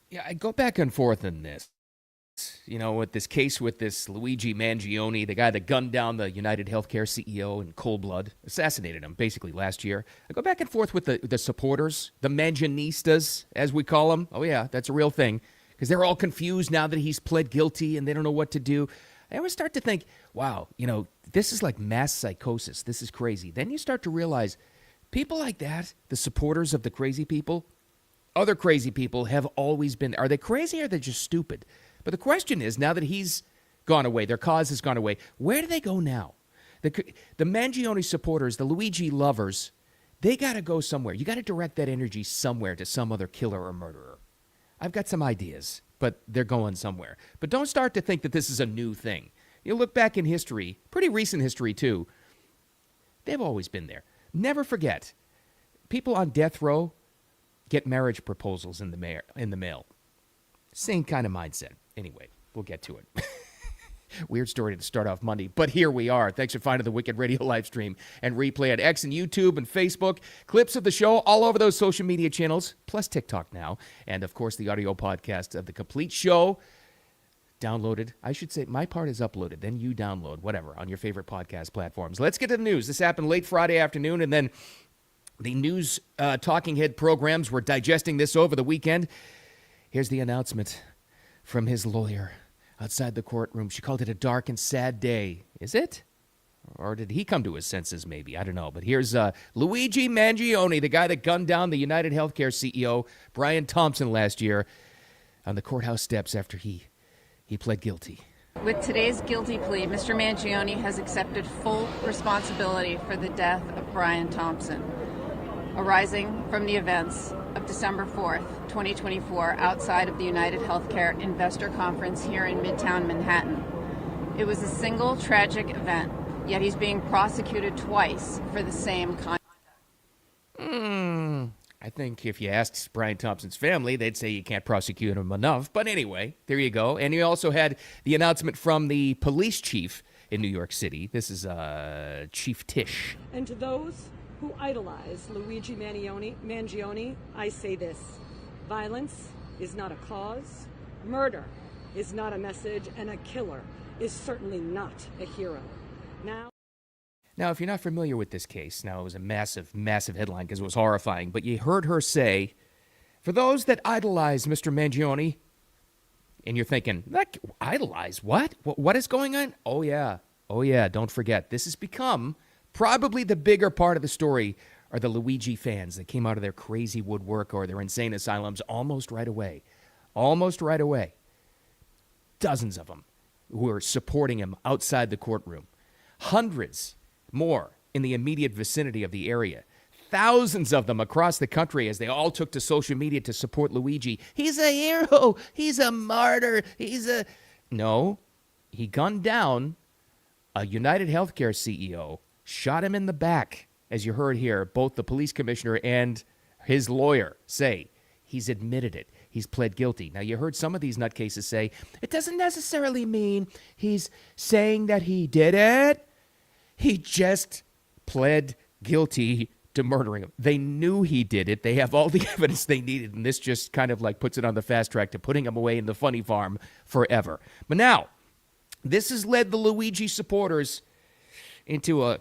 Yeah, I go back and forth in this. With this case with this Luigi Mangione, the guy that gunned down the United Healthcare CEO in cold blood, assassinated him basically last year. I go back and forth with the supporters, the Mangianistas, as we call them. Oh, yeah, that's a real thing. Because they're all confused now that he's pled guilty and they don't know what to do. I always start to think, wow, this is like mass psychosis. This is crazy. Then you start to realize people like that, the supporters of the crazy people, other crazy people have always been, are they crazy or are they just stupid? But the question is, now that he's gone away, their cause has gone away, where do they go now? The Mangione supporters, the Luigi lovers, they got to go somewhere. You got to direct that energy somewhere to some other killer or murderer. I've got some ideas, but they're going somewhere. But don't start to think that this is a new thing. You look back in history, pretty recent history too, they've always been there. Never forget, people on death row get marriage proposals in the mail. Same kind of mindset. Anyway, we'll get to it. Weird story to start off Monday, but here we are. Thanks for finding the Wicked Radio live stream and replay at X and YouTube and Facebook. Clips of the show all over those social media channels, plus TikTok now. And, of course, the audio podcast of the complete show. Downloaded. I should say my part is uploaded. Then you download, whatever, on your favorite podcast platforms. Let's get to the news. This happened late Friday afternoon, and then the news talking head programs were digesting this over the weekend. Here's the announcement from his lawyer outside the courtroom. She called it a dark and sad day. Is it? Or did he come to his senses, maybe? I don't know. But here's Luigi Mangione, the guy that gunned down the United Healthcare CEO, Brian Thompson, last year on the courthouse steps after he pled guilty. With today's guilty plea, Mr. Mangione has accepted full responsibility for the death of Brian Thompson, arising from the events of December 4th, 2024, outside of the United Healthcare Investor Conference here in Midtown Manhattan. It was a single tragic event, yet he's being prosecuted twice for the same conduct. I think if you asked Brian Thompson's family, they'd say you can't prosecute him enough. But anyway, there you go. And you also had the announcement from the police chief in New York City. This is Chief Tish. And to those who idolize Luigi Mangione, I say this: violence is not a cause, murder is not a message, and a killer is certainly not a hero. Now, if you're not familiar with this case, now it was a massive, massive headline because it was horrifying, but you heard her say, for those that idolize Mr. Mangione, and you're thinking, like, idolize what? What is going on? Oh, yeah, don't forget. This has become probably the bigger part of the story are the Luigi fans that came out of their crazy woodwork or their insane asylums almost right away. Dozens of them who are supporting him outside the courtroom. Hundreds more in the immediate vicinity of the area. Thousands of them across the country as they all took to social media to support Luigi. He's a hero. He's a martyr. No, he gunned down a United Healthcare CEO, shot him in the back, as you heard here, both the police commissioner and his lawyer say. He's admitted it. He's pled guilty. Now, you heard some of these nutcases say, it doesn't necessarily mean he's saying that he did it. He just pled guilty to murdering him. They knew he did it. They have all the evidence they needed, and this just kind of like puts it on the fast track to putting him away in the funny farm forever. But now, this has led the Luigi supporters into a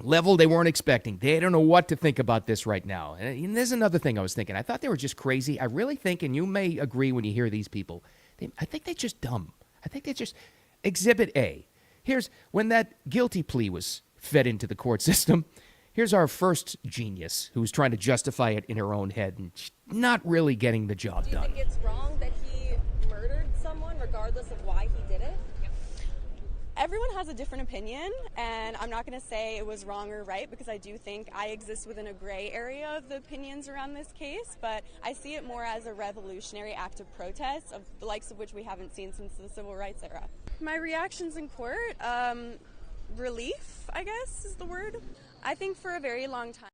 level they weren't expecting. They don't know what to think about this right now. And there's another thing I was thinking. I thought they were just crazy. I really think, and you may agree when you hear these people, I think they're just dumb. I think they're just Exhibit A. Here's when that guilty plea was fed into the court system. Here's our first genius who's trying to justify it in her own head and not really getting the job done. Do you think it's wrong that he murdered someone regardless of why he did it? Everyone has a different opinion, and I'm not going to say it was wrong or right because I do think I exist within a gray area of the opinions around this case, but I see it more as a revolutionary act of protest, of the likes of which we haven't seen since the civil rights era. My reactions in court, relief, I guess is the word. I think for a very long time.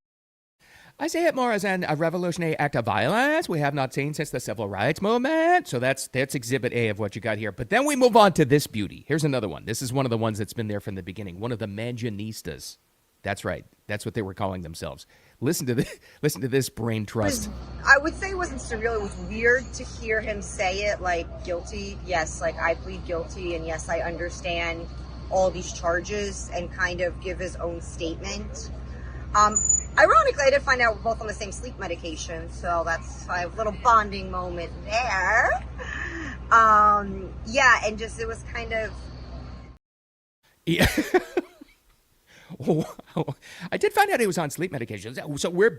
I say it more as a revolutionary act of violence we have not seen since the civil rights movement. So that's Exhibit A of what you got here. But then we move on to this beauty. Here's another one. This is one of the ones that's been there from the beginning. One of the Mangianistas. That's right. That's what they were calling themselves. Listen to this. Listen to this brain trust. I would say it wasn't surreal. It was weird to hear him say it, like, guilty. Yes, like, I plead guilty, and yes, I understand all these charges, and kind of give his own statement. Ironically, I did find out we're both on the same sleep medication, so that's a little bonding moment there. Yeah, and just, it was kind of... Yeah. Oh, I did find out he was on sleep medication. So we're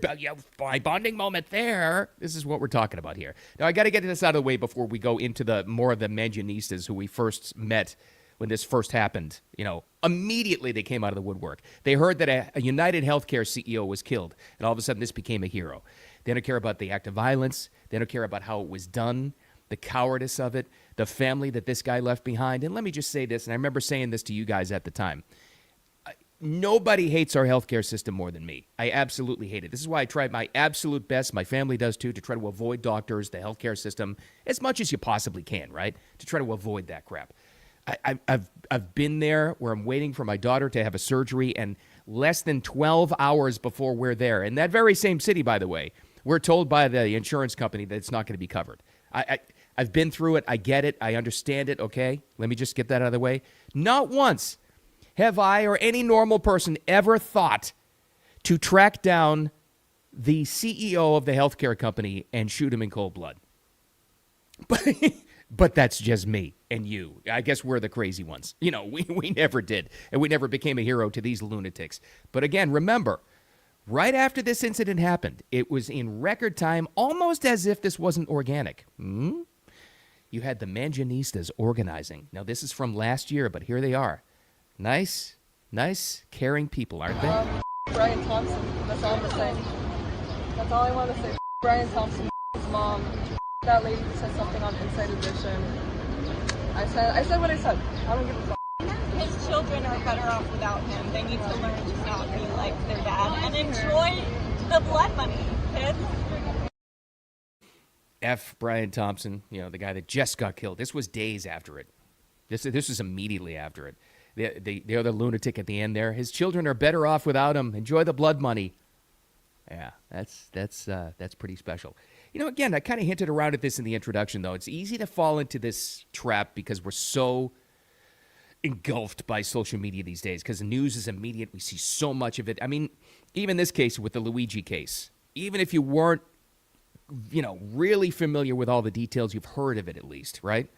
by bonding moment there. This is what we're talking about here. Now, I got to get this out of the way before we go into the more of the Mangionistas who we first met when this first happened. You know, immediately they came out of the woodwork. They heard that a United Healthcare CEO was killed, and all of a sudden this became a hero. They don't care about the act of violence. They don't care about how it was done, the cowardice of it, the family that this guy left behind. And let me just say this, and I remember saying this to you guys at the time. Nobody hates our healthcare system more than me. I absolutely hate it. This is why I try my absolute best, my family does too, to try to avoid doctors, the healthcare system, as much as you possibly can, right? To try to avoid that crap. I've been there where I'm waiting for my daughter to have a surgery, and less than 12 hours before we're there, in that very same city, by the way, we're told by the insurance company that it's not going to be covered. I've been through it. I get it. I understand it, okay? Let me just get that out of the way. Not once have I or any normal person ever thought to track down the CEO of the healthcare company and shoot him in cold blood. But that's just me and you. I guess we're the crazy ones. You know, we never did. And we never became a hero to these lunatics. But again, remember, right after this incident happened, it was in record time, almost as if this wasn't organic. You had the Mangionistas organizing. Now, this is from last year, but here they are. Nice, caring people, aren't they? Brian Thompson. That's all I'm going to say. That's all I want to say. Brian Thompson, his mom. That lady said something on Inside Edition. I said what I said. I don't give a fuck. His children are better off without him. They need to learn to not be like their dad and enjoy the blood money, kids. F. Brian Thompson, you know, the guy that just got killed. This was days after it. This was immediately after it. The other lunatic at the end there. His children are better off without him. Enjoy the blood money. Yeah, that's pretty special. You know, again, I kind of hinted around at this in the introduction, though. It's easy to fall into this trap because we're so engulfed by social media these days because the news is immediate. We see so much of it. I mean, even this case with the Luigi case, even if you weren't, you know, really familiar with all the details, you've heard of it at least, right?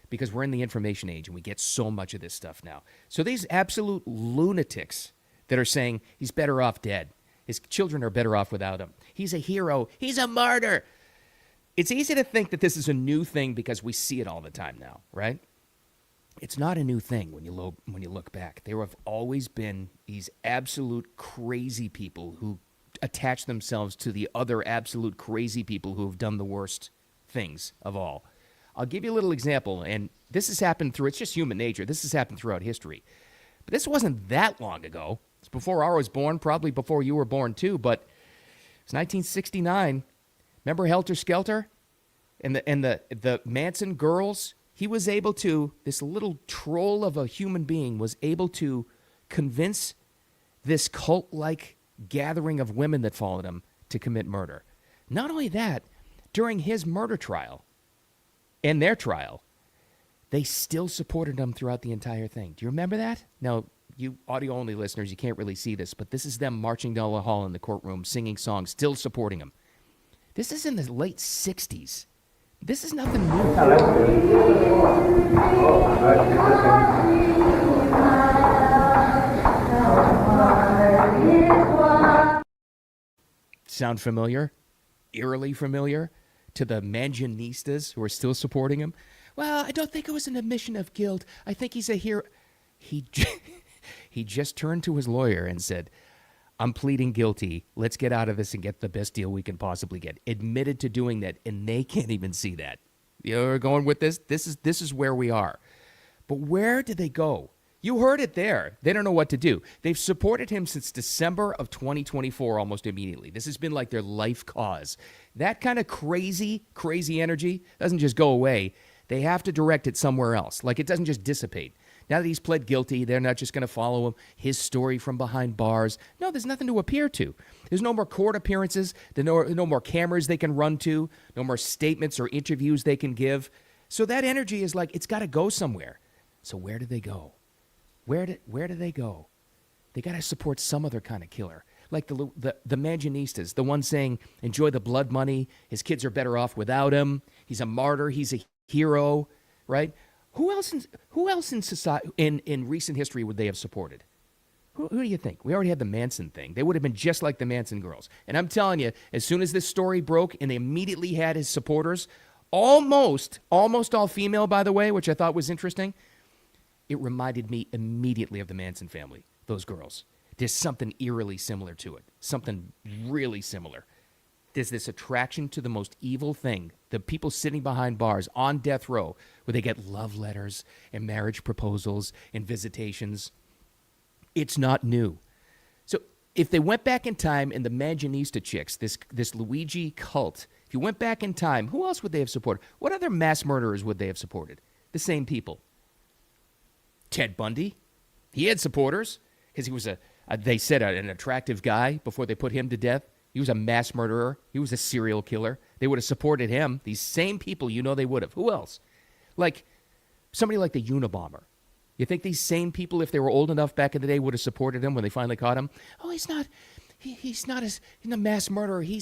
Because we're in the information age and we get so much of this stuff now. So these absolute lunatics that are saying he's better off dead. His children are better off without him. He's a hero. He's a martyr. It's easy to think that this is a new thing because we see it all the time now, right? It's not a new thing when you look back. There have always been these absolute crazy people who attach themselves to the other absolute crazy people who have done the worst things of all. I'll give you a little example, and this has happened it's just human nature. This has happened throughout history. But this wasn't that long ago. It's before I was born, probably before you were born too, but it's 1969. Remember Helter Skelter? And the Manson girls? He was able to, this little troll of a human being was able to convince this cult-like gathering of women that followed him to commit murder. Not only that, during his murder trial, and their trial, they still supported him throughout the entire thing. Do you remember that? Now, you audio-only listeners, you can't really see this, but this is them marching down the hall in the courtroom, singing songs, still supporting him. This is in the late 60s. This is nothing new. Sound familiar? Eerily familiar? To the Mangionistas who are still supporting him? Well, I don't think it was an admission of guilt. I think he's a hero. He just turned to his lawyer and said, I'm pleading guilty. Let's get out of this and get the best deal we can possibly get. Admitted to doing that, and they can't even see that. You know where we're going with this? This is where we are. But where did they go? You heard it there. They don't know what to do. They've supported him since December of 2024 almost immediately. This has been like their life cause. That kind of crazy energy doesn't just go away. They have to direct it somewhere else. Like it doesn't just dissipate. Now that he's pled guilty, they're not just going to follow him, his story from behind bars. No, there's nothing to appear to. There's no more court appearances. There's no more cameras they can run to. No more statements or interviews they can give. So that energy is like, it's got to go somewhere. So where do they go? Where do they go? They got to support some other kind of killer. Like the Mangianistas, the one saying, enjoy the blood money. His kids are better off without him. He's a martyr. He's a hero, right? Who else in society in recent history would they have supported? Who do you think? We already had the Manson thing. They would have been just like the Manson girls. And I'm telling you, as soon as this story broke and they immediately had his supporters, almost all female, by the way, which I thought was interesting, it reminded me immediately of the Manson family, those girls. There's something eerily similar to it, something really similar. There's this attraction to the most evil thing, the people sitting behind bars on death row where they get love letters and marriage proposals and visitations. It's not new. So if they went back in time and the Mangianista chicks, this Luigi cult, if you went back in time, who else would they have supported? What other mass murderers would they have supported? The same people. Ted Bundy, he had supporters because he was they said an attractive guy before they put him to death. He was a mass murderer. He was a serial killer. They would have supported him. These same people, they would have. Who else? Like somebody like the Unabomber. You think these same people, if they were old enough back in the day, would have supported him when they finally caught him? Oh, he's not a mass murderer. He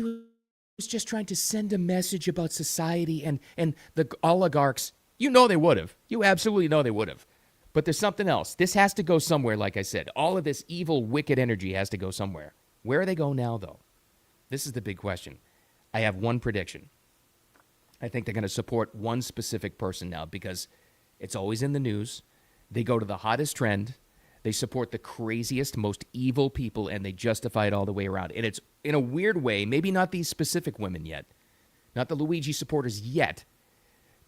was just trying to send a message about society and the oligarchs. They would have. You absolutely know they would have. But there's something else. This has to go somewhere, like I said. All of this evil, wicked energy has to go somewhere. Where do they go now, though? This is the big question. I have one prediction. I think they're going to support one specific person now because it's always in the news. They go to the hottest trend. They support the craziest, most evil people, and they justify it all the way around. And it's, in a weird way, maybe not these specific women yet, not the Luigi supporters yet,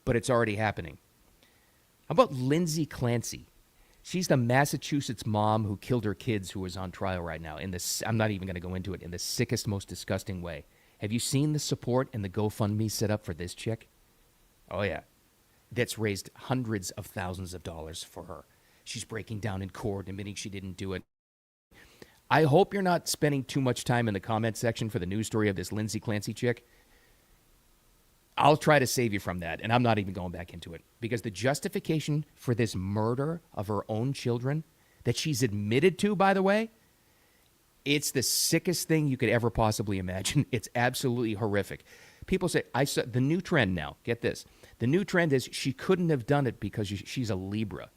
but it's already happening. How about Lindsay Clancy? She's the Massachusetts mom who killed her kids who is on trial right now. I'm not even going to go into it, in the sickest, most disgusting way. Have you seen the support and the GoFundMe set up for this chick? Oh, yeah. That's raised hundreds of thousands of dollars for her. She's breaking down in court, admitting she didn't do it. I hope you're not spending too much time in the comment section for the news story of this Lindsay Clancy chick. I'll try to save you from that, and I'm not even going back into it. Because the justification for this murder of her own children, that she's admitted to, by the way, it's the sickest thing you could ever possibly imagine. It's absolutely horrific. People say, I saw the new trend now, get this. The new trend is she couldn't have done it because she's a Libra.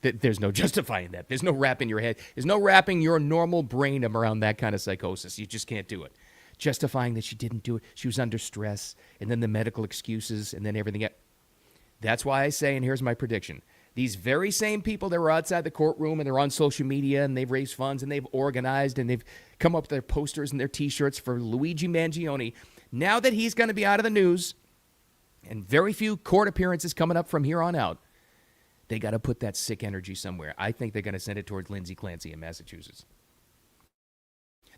There's no justifying that. There's no wrapping your head. There's no wrapping your normal brain around that kind of psychosis. You just can't do it. Justifying that she didn't do it. She was under stress, and then the medical excuses, and then everything. That's why I say, and here's my prediction. These very same people that were outside the courtroom, and they're on social media, and they've raised funds, and they've organized, and they've come up with their posters and their T-shirts for Luigi Mangione. Now that he's going to be out of the news, and very few court appearances coming up from here on out, they got to put that sick energy somewhere. I think they're going to send it towards Lindsay Clancy in Massachusetts.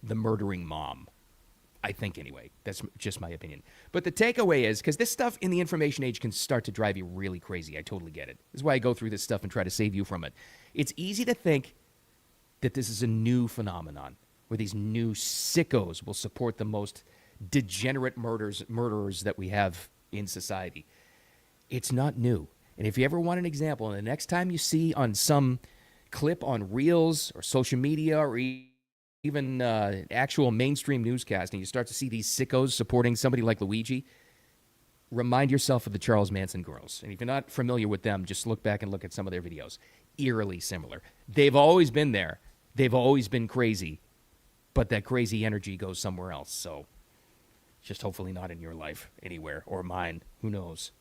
The murdering mom. I think anyway. That's just my opinion. But the takeaway is, because this stuff in the information age can start to drive you really crazy. I totally get it. This is why I go through this stuff and try to save you from it. It's easy to think that this is a new phenomenon where these new sickos will support the most degenerate murderers that we have in society. It's not new. And if you ever want an example, and the next time you see on some clip on Reels or social media or even actual mainstream newscasting, you start to see these sickos supporting somebody like Luigi, remind yourself of the Charles Manson girls. And if you're not familiar with them, just look back and look at some of their videos. Eerily similar. They've always been there. They've always been crazy. But that crazy energy goes somewhere else. So just hopefully not in your life anywhere, or mine. Who knows?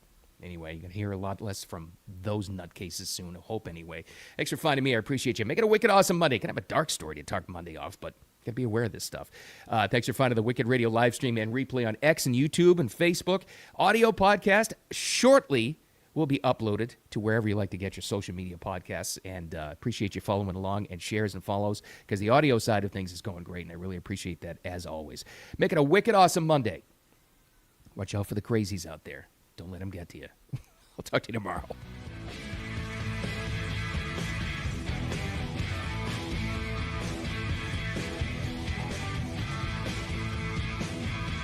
Anyway, you're going to hear a lot less from those nutcases soon. I hope anyway. Thanks for finding me. I appreciate you. Make it a wicked awesome Monday. Can have a dark story to start Monday off, but got to be aware of this stuff. Thanks for finding the Wicked Radio live stream and replay on X and YouTube and Facebook. Audio podcast shortly will be uploaded to wherever you like to get your social media podcasts. And appreciate you following along and shares and follows, because the audio side of things is going great, and I really appreciate that as always. Make it a wicked awesome Monday. Watch out for the crazies out there. Don't let them get to you. I'll talk to you tomorrow.